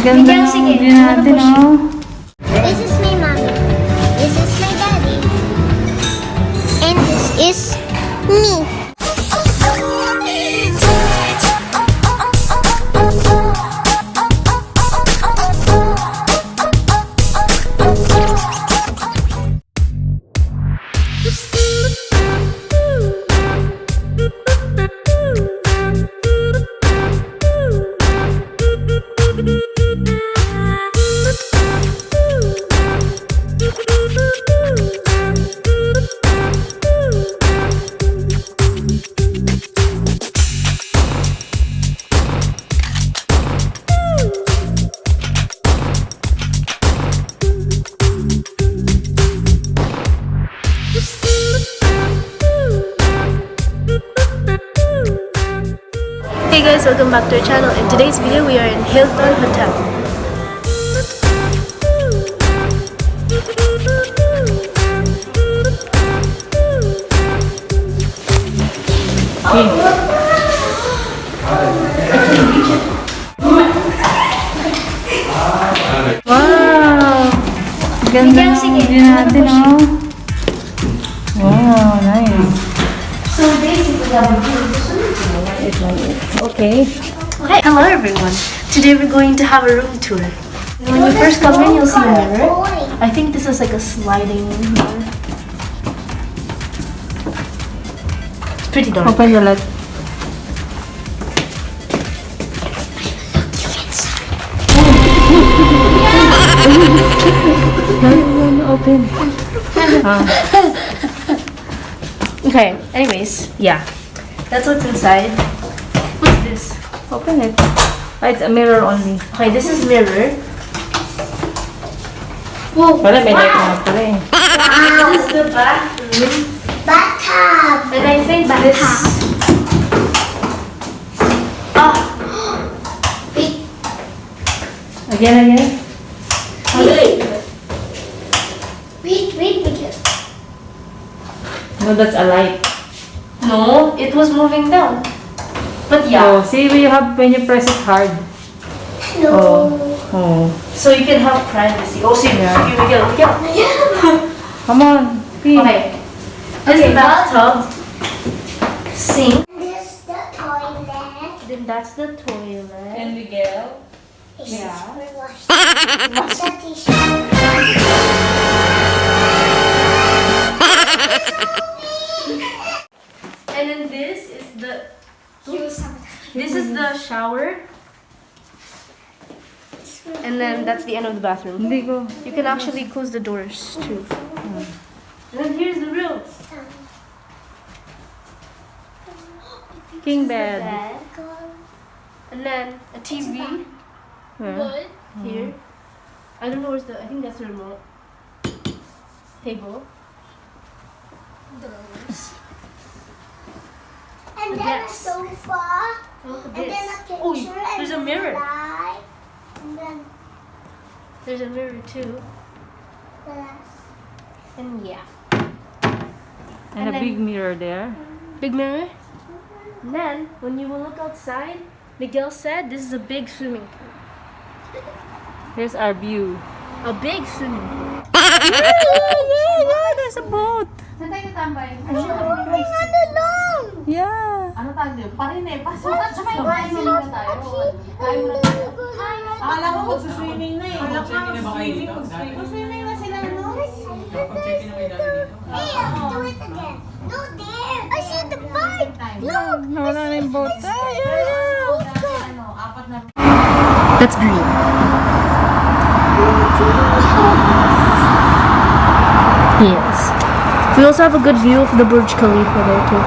Ganda ng view natin, oh. This is my mommy. This is my daddy. And this is me. Hey guys, welcome back to our channel. In today's video, we are in Hilton Hotel. Wow! Ganda ng view natin, oh. Wow, nice. So basically, Okay. okay, hello everyone. Today we're going to have a room tour. When you first come in, you'll see a mirror. I think this is like a sliding mirror. It's pretty dark. Open the light. Open. Okay, anyways, yeah. That's what's inside. What's this? Open it. Oh, it's a mirror only. Okay, this is mirror. Whoa, Wala, may light na pala eh. this is the bathroom. Bathtub. And I think this... Ah, Wait. Again. Wait. No, that's a light. no, it was moving down. But yeah, Oh, see, when you press it hard. No. Oh. so you can have privacy. Oh, see, Yeah. here we go. Come on. Pee. Okay, this is the bathtub, sink, This is the toilet. then that's the toilet. Miguel. This Yeah. is for washing. Wash the t-shirt. And then this is the Here's some. shower. And then that's the end of the bathroom. Hindi ko. You can actually close the doors too. And then here's the room. King bed. Bed. And then a TV Where? here. I don't know where's I think that's the remote. Table. And then a Yes. sofa. Look at And then a this. picture. Oh, and there's a then mirror. light, and then There's a mirror too. glass. And yeah. And a then- big mirror there. Big mirror. And then when you will look outside, Miguel said this is a big swimming pool. Here's our view. A big swimming pool. Yeah, there's a boat. Moving on the lawn. Yeah. Ano tawag yun? Parine, pasok at swimming na tayo. Kain muna tayo. Akala ko magsuswimming na eh. Check-in na ba kayo dito? Mag-swimming na sila, no? Check-in na kayo dati dito? Hey, do it again. No, there. I see the bird. Look. Nawala na yung boat. Ano, apat na That's green. Yes. We also have a good view of the Burj Khalifa there too.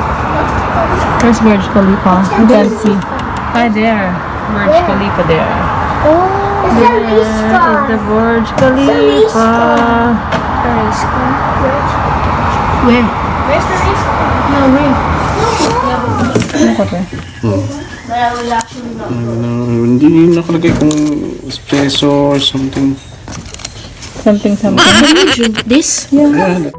There's Burj Khalifa. You can see. Hi there. Burj Khalifa there. Oh, it's a race There is car. the Burj Khalifa. A race car. Where? Where's the race car? No, where? Ano ko to? But I will actually not go. Hindi nakalagay kung espresso or something. Something. Can you drink this? Yeah.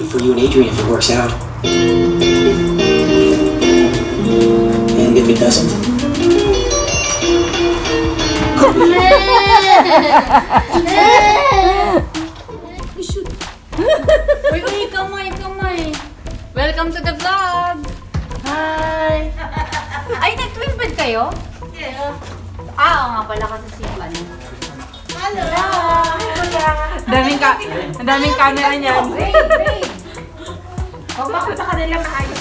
happy for you and Adrian if it works out. And if it doesn't, Uy, kamay. Welcome to the vlog. Hi. Ay, nag-twin bed kayo? Yes. Oo nga pala kasi simple. Daming camera niyan. O bakit sa kanila maayos?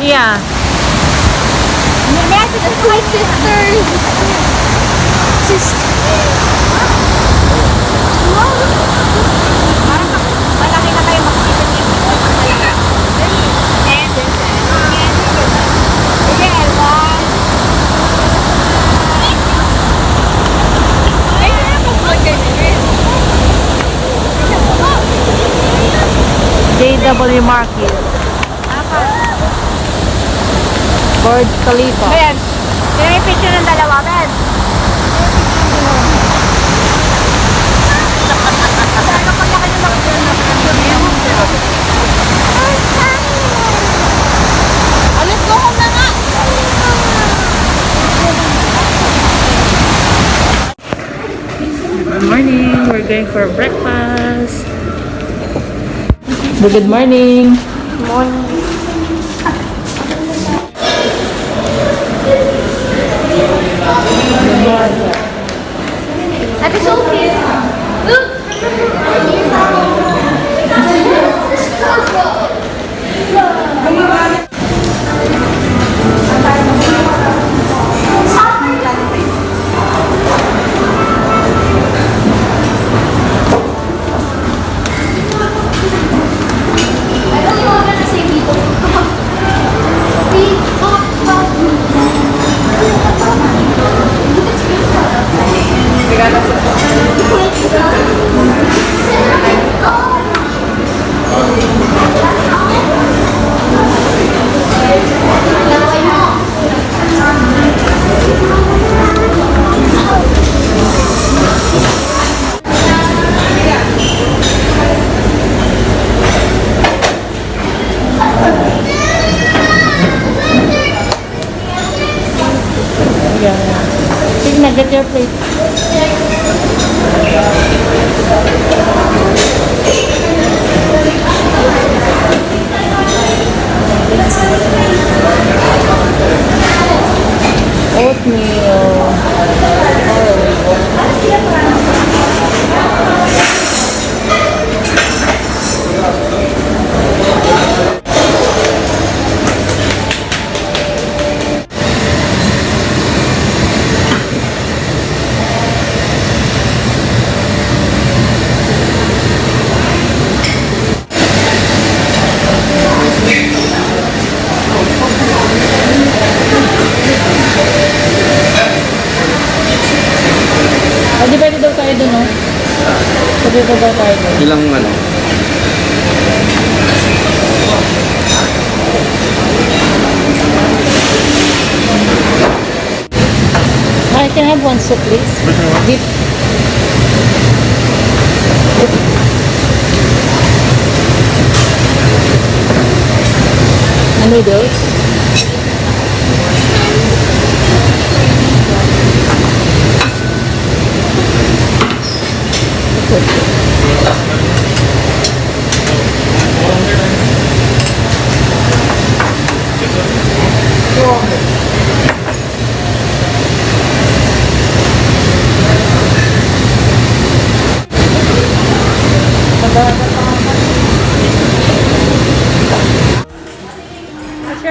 Yeah. That's my sister's sister. Malaki na tayo makikita niyo. And then, JW Market. Burj Khalifa. Ben, yun yung picture ng dalawa, Ben. Alis ko kung na nga. Good morning. We're going for breakfast. Good morning. Ate Sophie. Look. Get your plate. Pwede daw tayo doon, no? Pwede daw tayo doon. Ilang ano? I can have one soup, please. Dip. Noodles.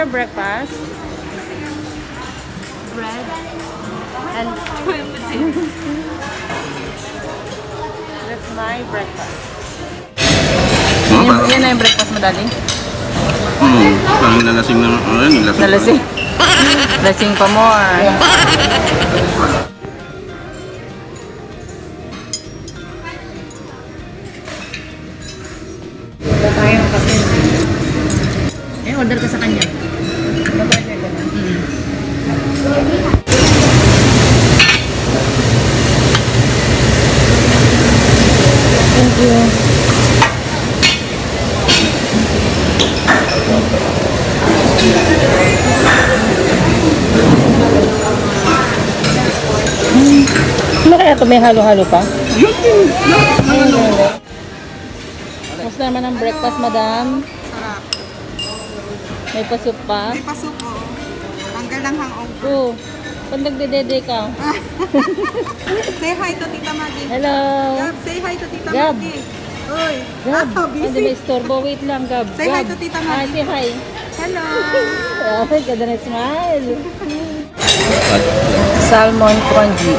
our breakfast? Bread and that's my breakfast. Yan na yung breakfast mo, Daddy? Parang nalasing na, Nalasing. Lasing pa more. Order ka sa kanya. Thank you. Ano kaya ito? May halo-halo pa? Tapos naman ang breakfast, madam. May pasok pa? May pasok po. Tanggal ng hangover. Oo. Pag nagdedede ka. Say hi to Tita Maggie. Hello. Gab, say hi to Tita Gab. Maggie. Uy. Gab. Busy. Hindi may istorbo. Wait lang, Gab. Say hi Gab. to Tita Hi, Maggie. say hi. Hello. Ay, ganda na smile. Salmon congee.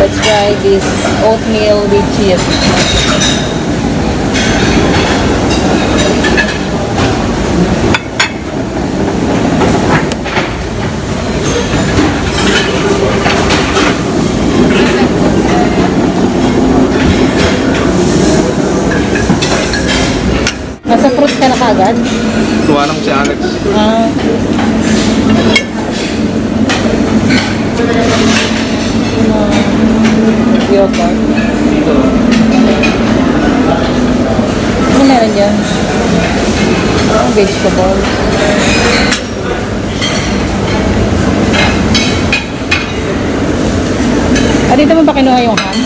Let's try this oatmeal with cheese. Nasa fruits ka na kagad? Tuwa lang si Alex. Ah. Yogurt. Ano meron dyan? Vegetable. Ah, dito mo ba kinuha yung ham?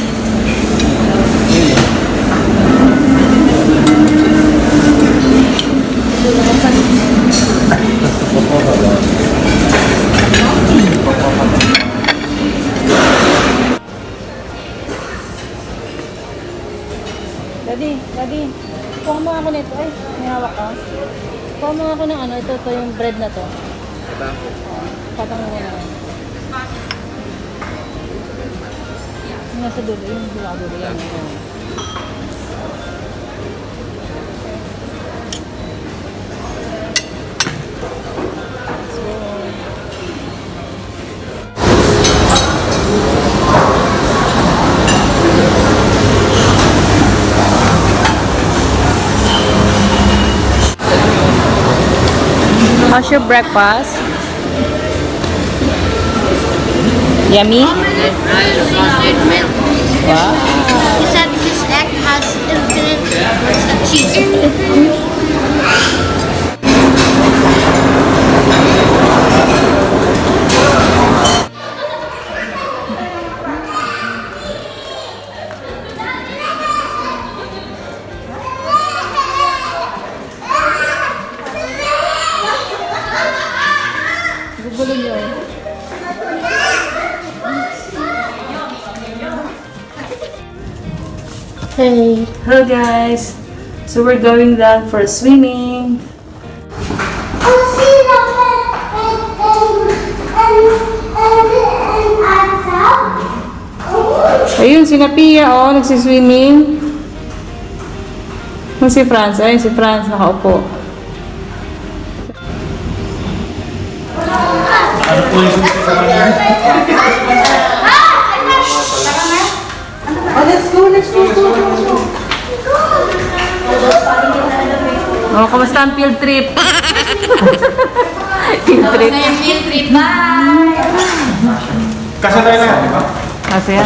Daddy, kuha mo ako nito. Ay, may hawak ka. Kuha mo ako ng ano, ito yung bread na to. Patang mo na yan. Yung nasa dulo, yung dulo yan. How's your breakfast? Yummy? Wow. He said this egg has infinite cheese. Gugulo niyo. Hey, hello guys. So we're going down for swimming. Ayun, si Napia, oh, nagsiswimming. Si Franz, ayun si Franz, nakaupo. Oh, let's go. Oh, kamusta ang field trip? Field trip. Kasya tayo na yan, di ba? Kasi yan.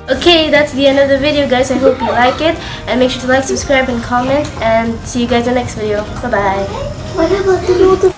Okay, that's the end of the video, guys. I hope you like it, and make sure to like, subscribe, and comment. And see you guys in the next video. Bye bye. What about the